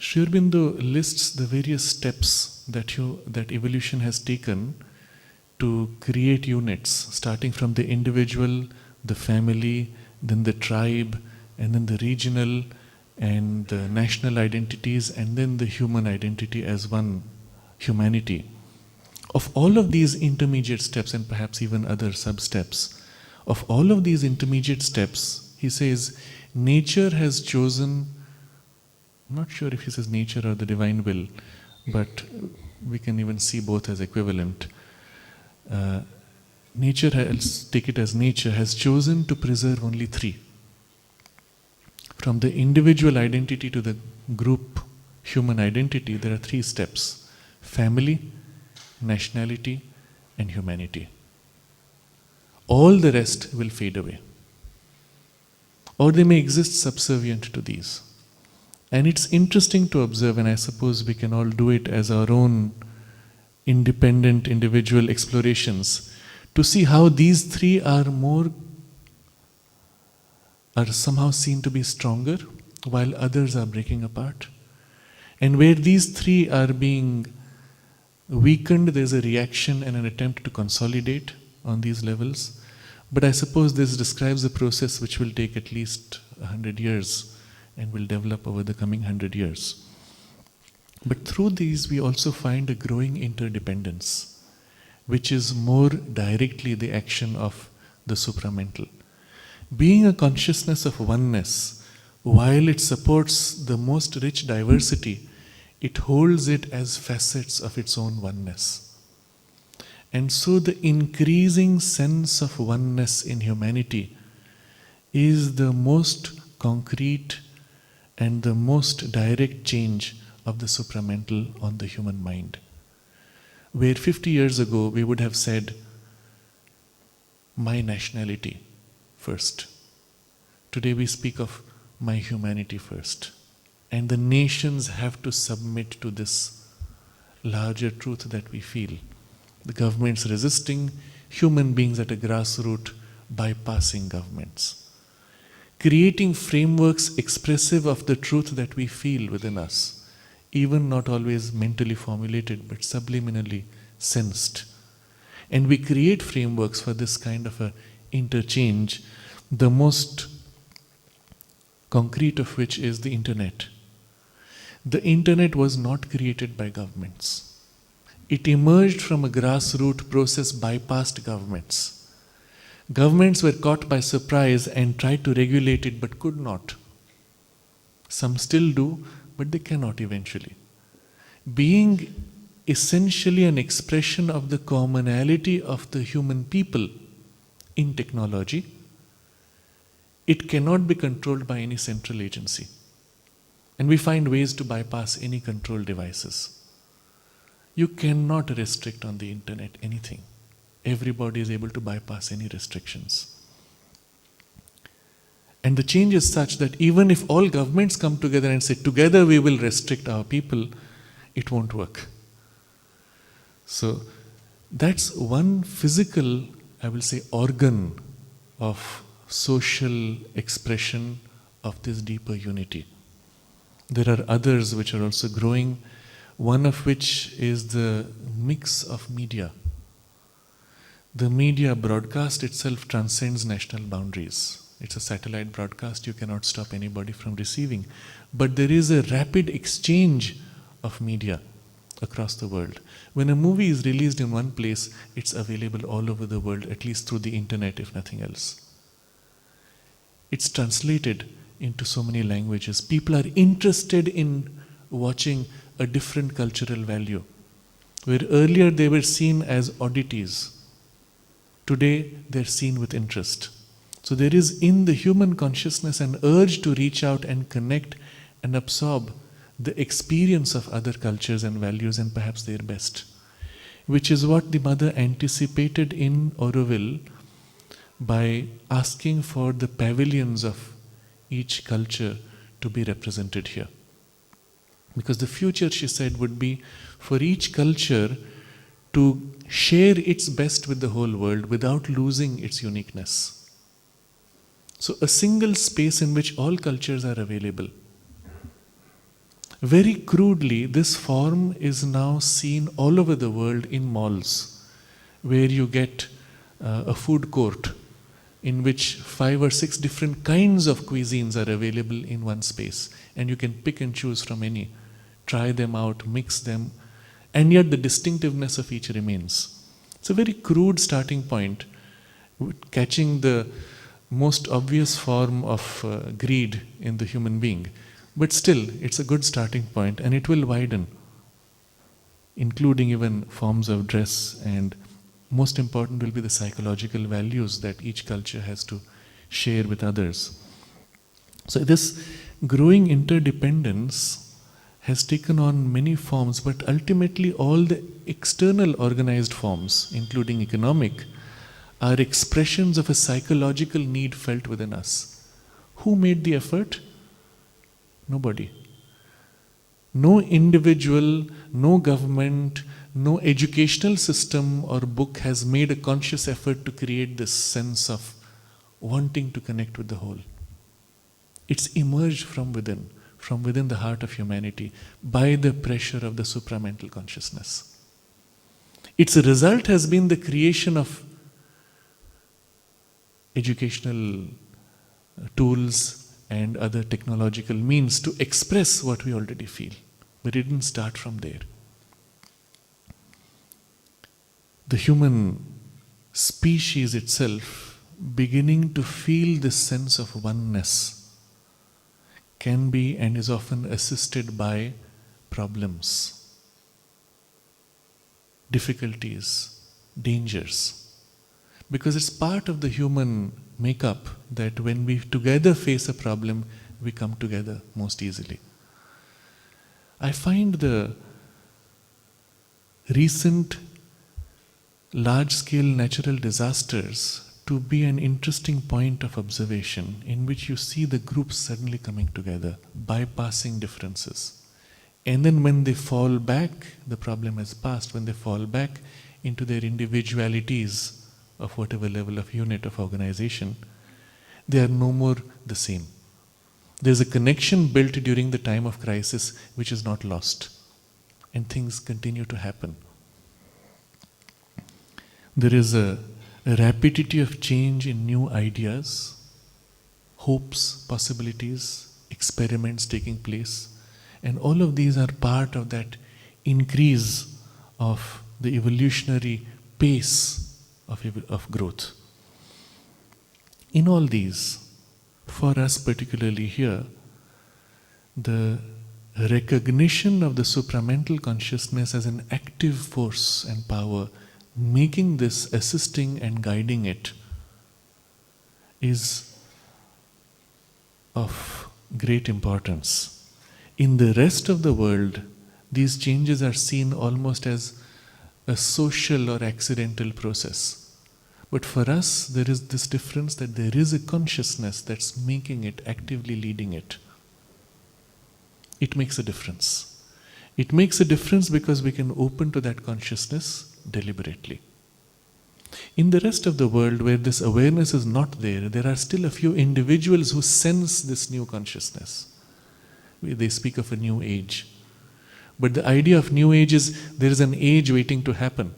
Sri Aurobindo lists the various steps that evolution has taken to create units, starting from the individual, the family, then the tribe, and then the regional and the national identities, and then the human identity as one humanity. Of all of these intermediate steps, and perhaps even other sub-steps, of all of these intermediate steps, he says, nature has chosen, I'm not sure if he says nature or the divine will, but we can even see both as equivalent. Nature, let's take it as nature, has chosen to preserve only three. From the individual identity to the group human identity, there are three steps: family, nationality, and humanity. All the rest will fade away. Or they may exist subservient to these. And it's interesting to observe, and I suppose we can all do it as our own independent individual explorations, to see how these three are somehow seen to be stronger, while others are breaking apart. And where these three are being weakened, there's a reaction and an attempt to consolidate on these levels. But I suppose this describes a process which will take at least 100 years and will develop over the coming 100 years. But through these we also find a growing interdependence, which is more directly the action of the supramental. Being a consciousness of oneness, while it supports the most rich diversity, it holds it as facets of its own oneness. And so the increasing sense of oneness in humanity is the most concrete and the most direct change of the supramental on the human mind. Where 50 years ago we would have said, my nationality first. Today we speak of my humanity first. And the nations have to submit to this larger truth that we feel. The governments resisting, human beings at a grassroots bypassing governments. Creating frameworks expressive of the truth that we feel within us, even not always mentally formulated, but subliminally sensed. And we create frameworks for this kind of a interchange, the most concrete of which is the internet. The internet was not created by governments. It emerged from a grassroots process bypassed governments. Governments were caught by surprise and tried to regulate it but could not. Some still do, but they cannot eventually. Being essentially an expression of the commonality of the human people in technology, it cannot be controlled by any central agency. And we find ways to bypass any control devices. You cannot restrict on the internet anything. Everybody is able to bypass any restrictions. And the change is such that even if all governments come together and say, together we will restrict our people, it won't work. So that's one physical, I will say, organ of social expression of this deeper unity. There are others which are also growing, one of which is the mix of media. The media broadcast itself transcends national boundaries. It's a satellite broadcast, you cannot stop anybody from receiving. But there is a rapid exchange of media across the world. When a movie is released in one place, it's available all over the world, at least through the internet, if nothing else. It's translated into so many languages. People are interested in watching a different cultural value. Where earlier they were seen as oddities, today they're seen with interest. So there is in the human consciousness an urge to reach out and connect and absorb the experience of other cultures and values and perhaps their best. Which is what the mother anticipated in Auroville by asking for the pavilions of each culture to be represented here. Because the future, she said, would be for each culture to share its best with the whole world without losing its uniqueness. So a single space in which all cultures are available. Very crudely, this form is now seen all over the world in malls, where you get a food court in which 5 or 6 different kinds of cuisines are available in one space, and you can pick and choose from any, try them out, mix them, and yet the distinctiveness of each remains. It's a very crude starting point, catching the most obvious form of greed in the human being. But still, it's a good starting point, and it will widen, including even forms of dress, and most important will be the psychological values that each culture has to share with others. So this growing interdependence has taken on many forms, but ultimately all the external organized forms, including economic, are expressions of a psychological need felt within us. Who made the effort? Nobody. No individual, no government, no educational system or book has made a conscious effort to create this sense of wanting to connect with the whole. It's emerged from within the heart of humanity, by the pressure of the supramental consciousness. Its result has been the creation of educational tools and other technological means to express what we already feel. But it didn't start from there. The human species itself, beginning to feel this sense of oneness, can be and is often assisted by problems, difficulties, dangers. Because it's part of the human makeup that when we together face a problem, we come together most easily. I find the recent large-scale natural disasters to be an interesting point of observation in which you see the groups suddenly coming together, bypassing differences. And then when they fall back, the problem has passed, when they fall back into their individualities of whatever level of unit of organization, they are no more the same. There's a connection built during the time of crisis which is not lost, and things continue to happen. There is a rapidity of change in new ideas, hopes, possibilities, experiments taking place, and all of these are part of that increase of the evolutionary pace of growth. In all these, for us particularly here, the recognition of the supramental consciousness as an active force and power, making this, assisting and guiding it, is of great importance. In the rest of the world, these changes are seen almost as a social or accidental process. But for us, there is this difference that there is a consciousness that's making it, actively leading it. It makes a difference. It makes a difference because we can open to that consciousness deliberately. In the rest of the world where this awareness is not there, there are still a few individuals who sense this new consciousness. They speak of a new age. But the idea of new age is there is an age waiting to happen.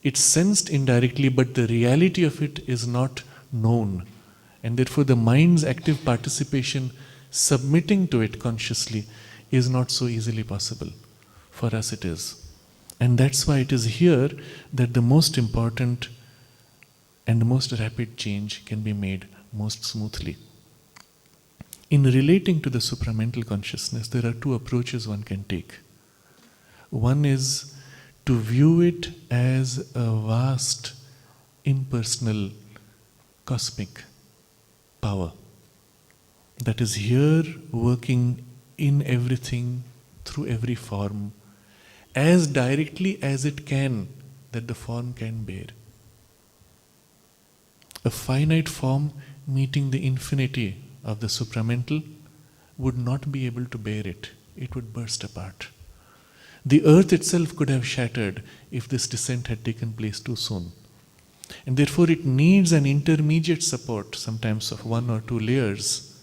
It's sensed indirectly, but the reality of it is not known. And therefore the mind's active participation, submitting to it consciously, is not so easily possible. For us it is. And that's why it is here that the most important and most rapid change can be made most smoothly. In relating to the supramental consciousness, there are two approaches one can take. One is to view it as a vast, impersonal, cosmic power that is here working in everything, through every form, as directly as it can, that the form can bear. A finite form meeting the infinity of the supramental would not be able to bear it. It would burst apart. The earth itself could have shattered if this descent had taken place too soon. And therefore it needs an intermediate support, sometimes of 1 or 2 layers,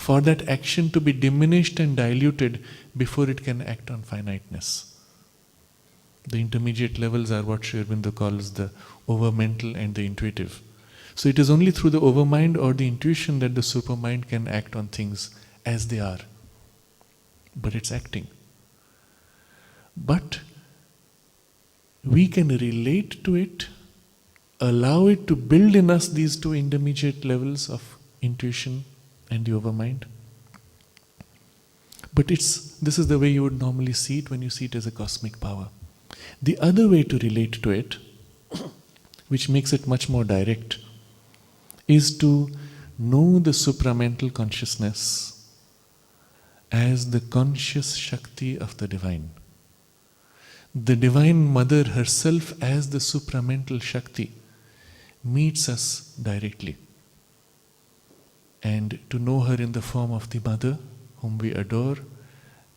for that action to be diminished and diluted before it can act on finiteness. The intermediate levels are what Aurobindo calls the overmental and the intuitive. So it is only through the overmind or the intuition that the supermind can act on things as they are. But it's acting. But we can relate to it, allow it to build in us these two intermediate levels of intuition and the overmind. But this is the way you would normally see it when you see it as a cosmic power. The other way to relate to it, which makes it much more direct, is to know the supramental consciousness as the conscious Shakti of the Divine. The Divine Mother herself as the supramental Shakti meets us directly. And to know her in the form of the Mother, whom we adore,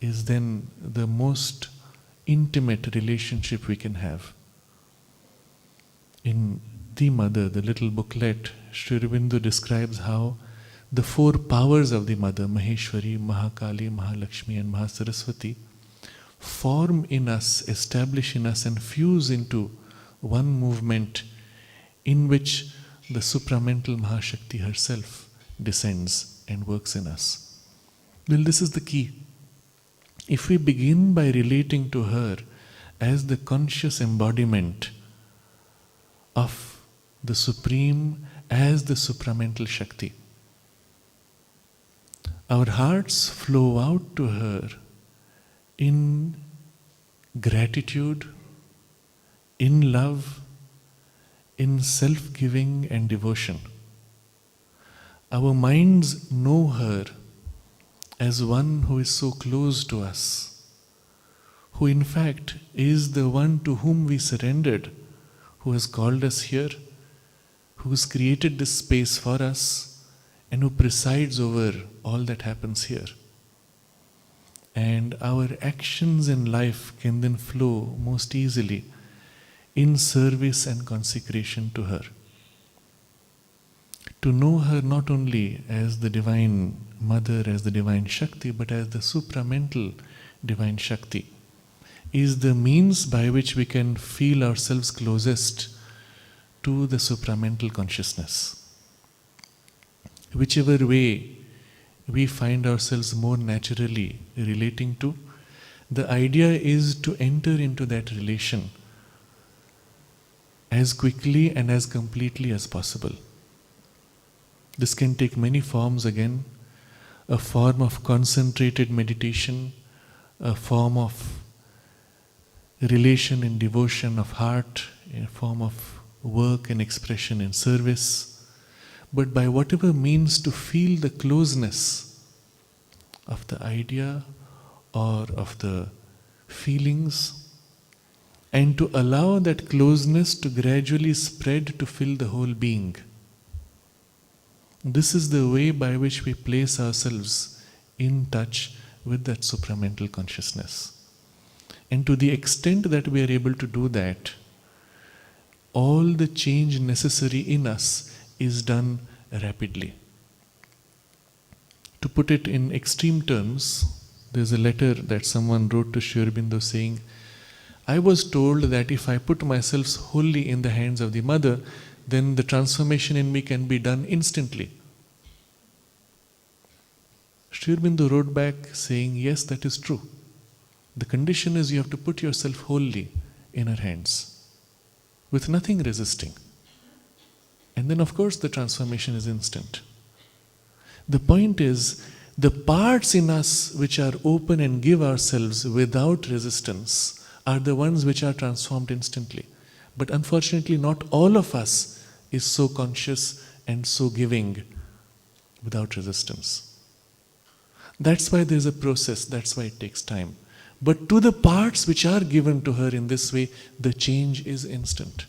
is then the most intimate relationship we can have. In The Mother, the little booklet, Sri Aurobindo describes how the four powers of the Mother, Maheshwari, Mahakali, Mahalakshmi and Mahasaraswati, form in us, establish in us and fuse into one movement in which the supramental Mahashakti herself descends and works in us. Well, this is the key. If we begin by relating to her as the conscious embodiment of the Supreme as the supramental Shakti, our hearts flow out to her in gratitude, in love, in self-giving and devotion. Our minds know her as one who is so close to us, who in fact is the one to whom we surrendered, who has called us here, who has created this space for us, and who presides over all that happens here. And our actions in life can then flow most easily in service and consecration to her. To know her not only as the Divine Mother, as the Divine Shakti, but as the supramental Divine Shakti is the means by which we can feel ourselves closest to the supramental consciousness. Whichever way we find ourselves more naturally relating to, the idea is to enter into that relation as quickly and as completely as possible. This can take many forms again, a form of concentrated meditation, a form of relation and devotion of heart, a form of work and expression in service, but by whatever means to feel the closeness of the idea or of the feelings, and to allow that closeness to gradually spread to fill the whole being. This is the way by which we place ourselves in touch with that supramental consciousness. And to the extent that we are able to do that, all the change necessary in us is done rapidly. To put it in extreme terms, there's a letter that someone wrote to Sri Aurobindo saying, I was told that if I put myself wholly in the hands of the Mother, then the transformation in me can be done instantly. Sri Aurobindo wrote back saying, yes, that is true. The condition is you have to put yourself wholly in her hands, with nothing resisting. And then of course the transformation is instant. The point is, the parts in us which are open and give ourselves without resistance are the ones which are transformed instantly. But unfortunately not all of us is so conscious and so giving without resistance. That's why there is a process, that's why it takes time. But to the parts which are given to her in this way, the change is instant.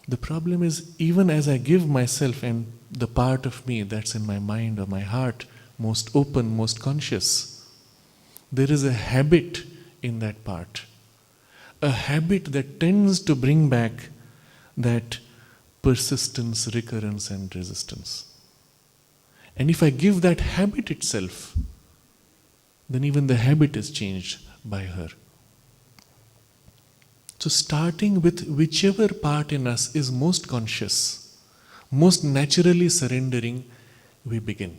The problem is, even as I give myself and the part of me that's in my mind or my heart, most open, most conscious, there is a habit in that part. A habit that tends to bring back that persistence, recurrence and resistance. And if I give that habit itself, then even the habit is changed by her. So starting with whichever part in us is most conscious, most naturally surrendering, we begin.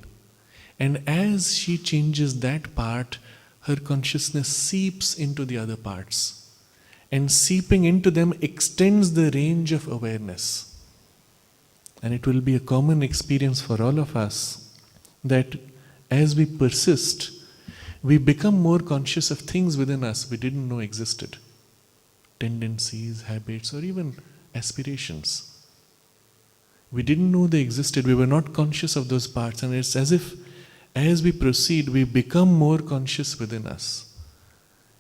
And as she changes that part, her consciousness seeps into the other parts. And seeping into them extends the range of awareness. And it will be a common experience for all of us that as we persist, we become more conscious of things within us we didn't know existed. Tendencies, habits, or even aspirations. We didn't know they existed. We were not conscious of those parts. And it's as if as we proceed, we become more conscious within us.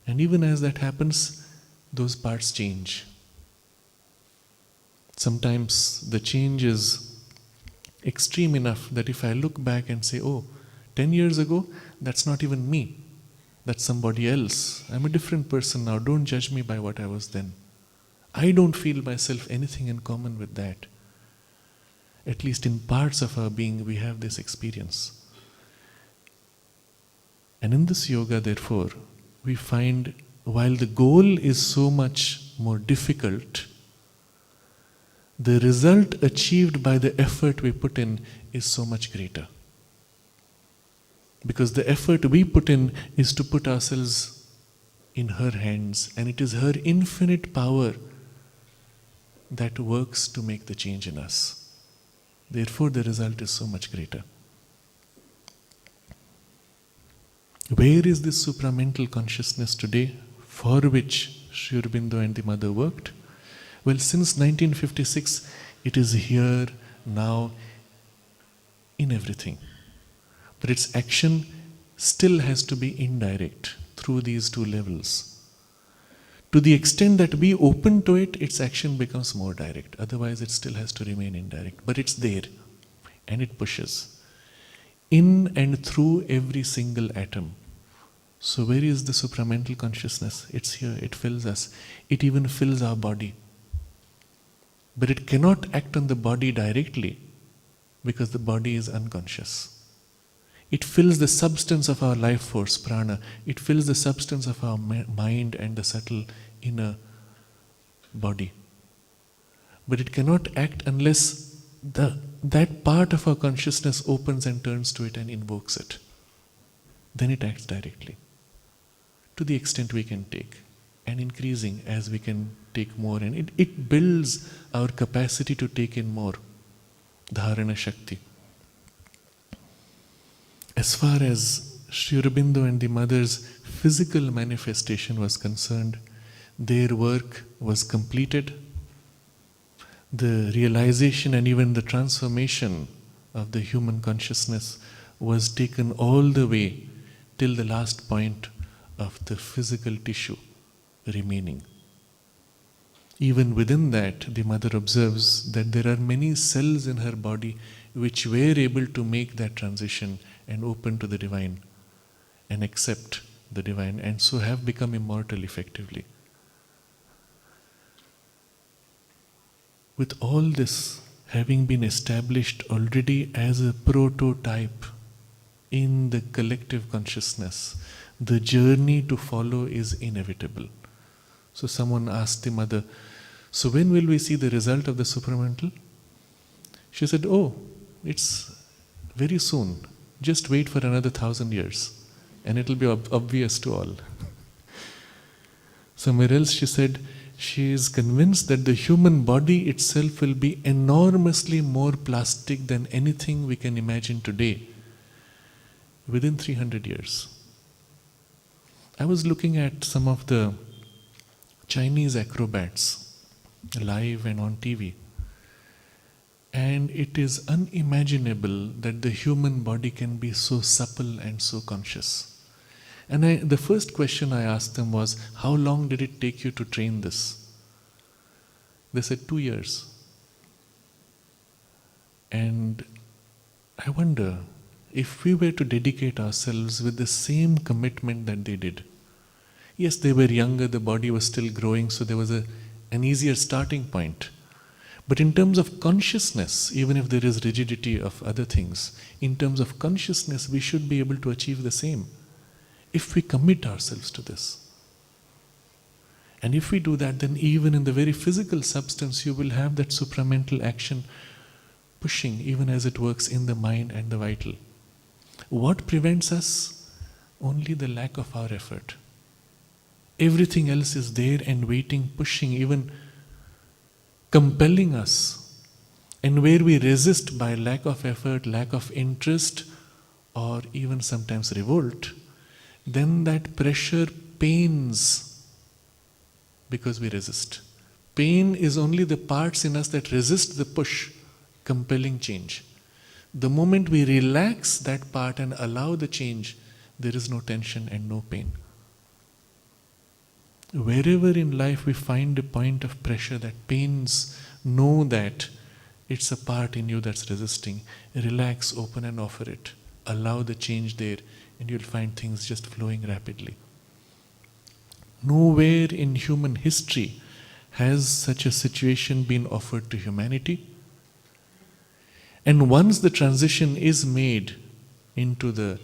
And even as that happens, those parts change. Sometimes the change is extreme enough that if I look back and say, 10 years ago, that's not even me. That's somebody else. I'm a different person now. Don't judge me by what I was then. I don't feel myself anything in common with that. At least in parts of our being, we have this experience. And in this yoga, therefore, we find while the goal is so much more difficult, the result achieved by the effort we put in is so much greater. Because the effort we put in is to put ourselves in her hands, and it is her infinite power that works to make the change in us. Therefore, the result is so much greater. Where is this supramental consciousness today for which Sri Aurobindo and the mother worked? Well, since 1956, it is here, now, in everything. But its action still has to be indirect through these two levels. To the extent that we open to it, its action becomes more direct. Otherwise, it still has to remain indirect. But it's there, and it pushes in and through every single atom. So where is the supramental consciousness? It's here, it fills us. It even fills our body. But it cannot act on the body directly because the body is unconscious. It fills the substance of our life force, prana. It fills the substance of our mind and the subtle inner body. But it cannot act unless that part of our consciousness opens and turns to it and invokes it. Then it acts directly. To the extent we can take. And increasing as we can take more. And it builds our capacity to take in more. Dharana Shakti. As far as Sri Aurobindo and the mother's physical manifestation was concerned, their work was completed. The realization and even the transformation of the human consciousness was taken all the way till the last point of the physical tissue remaining. Even within that, the mother observes that there are many cells in her body which were able to make that transition and open to the divine and accept the divine and so have become immortal effectively. With all this having been established already as a prototype in the collective consciousness, the journey to follow is inevitable. So someone asked the mother, so when will we see the result of the supramental? She said, it's very soon. Just wait for another 1,000 years and it will be obvious to all. Somewhere else she said, she is convinced that the human body itself will be enormously more plastic than anything we can imagine today within 300 years. I was looking at some of the Chinese acrobats live and on TV. And it is unimaginable that the human body can be so supple and so conscious. And the first question I asked them was, how long did it take you to train this? They said 2 years. And I wonder, if we were to dedicate ourselves with the same commitment that they did. Yes, they were younger, the body was still growing, so there was an easier starting point. But in terms of consciousness, even if there is rigidity of other things, in terms of consciousness, we should be able to achieve the same if we commit ourselves to this. And if we do that, then even in the very physical substance, you will have that supramental action pushing, even as it works in the mind and the vital. What prevents us? Only the lack of our effort. Everything else is there and waiting, pushing, even compelling us. And where we resist by lack of effort, lack of interest, or even sometimes revolt, then that pressure pains because we resist. Pain is only the parts in us that resist the push, compelling change. The moment we relax that part and allow the change, there is no tension and no pain. Wherever in life we find a point of pressure that pains, know that it's a part in you that's resisting. Relax, open and offer it. Allow the change there, and you'll find things just flowing rapidly. Nowhere in human history has such a situation been offered to humanity. And once the transition is made into the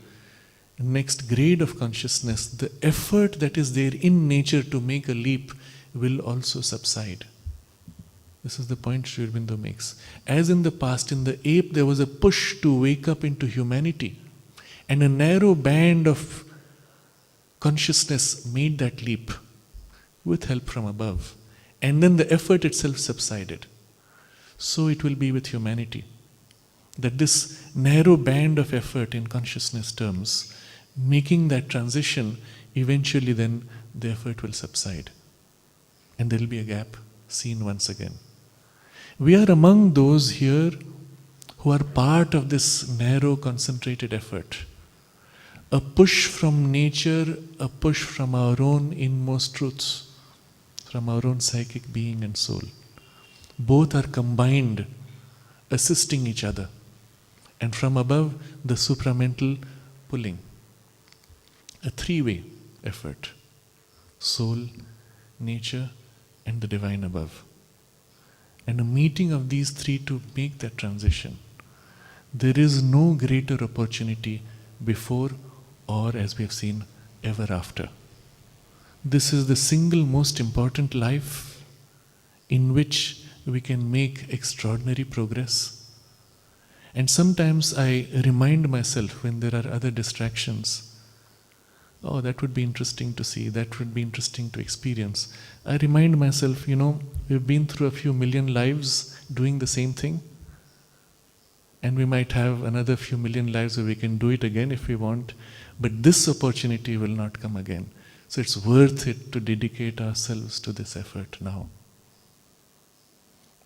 next grade of consciousness, the effort that is there in nature to make a leap will also subside. This is the point Sri Aurobindo makes. As in the past, in the ape, there was a push to wake up into humanity, and a narrow band of consciousness made that leap with help from above. And then the effort itself subsided. So it will be with humanity. That this narrow band of effort in consciousness terms, making that transition, eventually then the effort will subside. And there will be a gap seen once again. We are among those here who are part of this narrow concentrated effort. A push from nature, a push from our own inmost truths, from our own psychic being and soul. Both are combined, assisting each other. And from above, the supramental pulling. A three-way effort. Soul, nature, and the divine above. And a meeting of these three to make that transition. There is no greater opportunity before or, as we have seen, ever after. This is the single most important life in which we can make extraordinary progress. And sometimes I remind myself when there are other distractions, oh, that would be interesting to see, that would be interesting to experience. I remind myself, we've been through a few million lives doing the same thing. And we might have another few million lives where we can do it again if we want. But this opportunity will not come again. So it's worth it to dedicate ourselves to this effort now.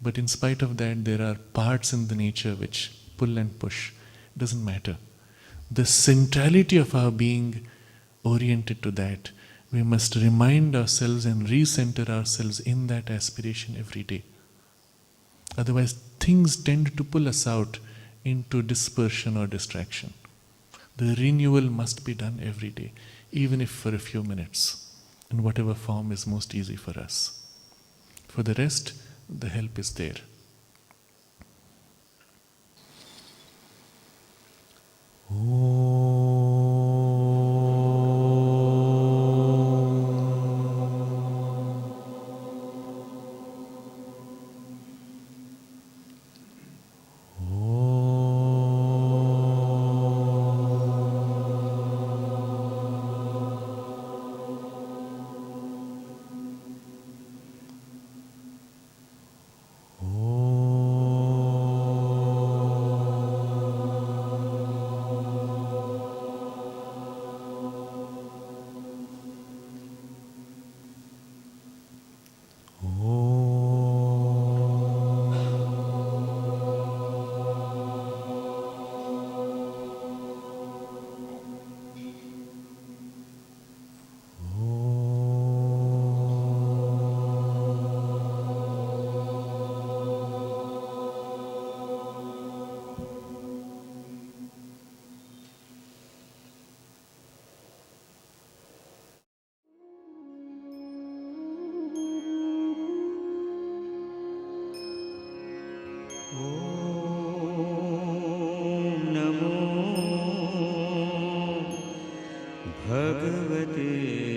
But in spite of that, there are parts in the nature which pull and push. It doesn't matter. The centrality of our being oriented to that, we must remind ourselves and recenter ourselves in that aspiration every day. Otherwise, things tend to pull us out into dispersion or distraction. The renewal must be done every day, even if for a few minutes, in whatever form is most easy for us. For the rest, the help is there. Oh. भगवते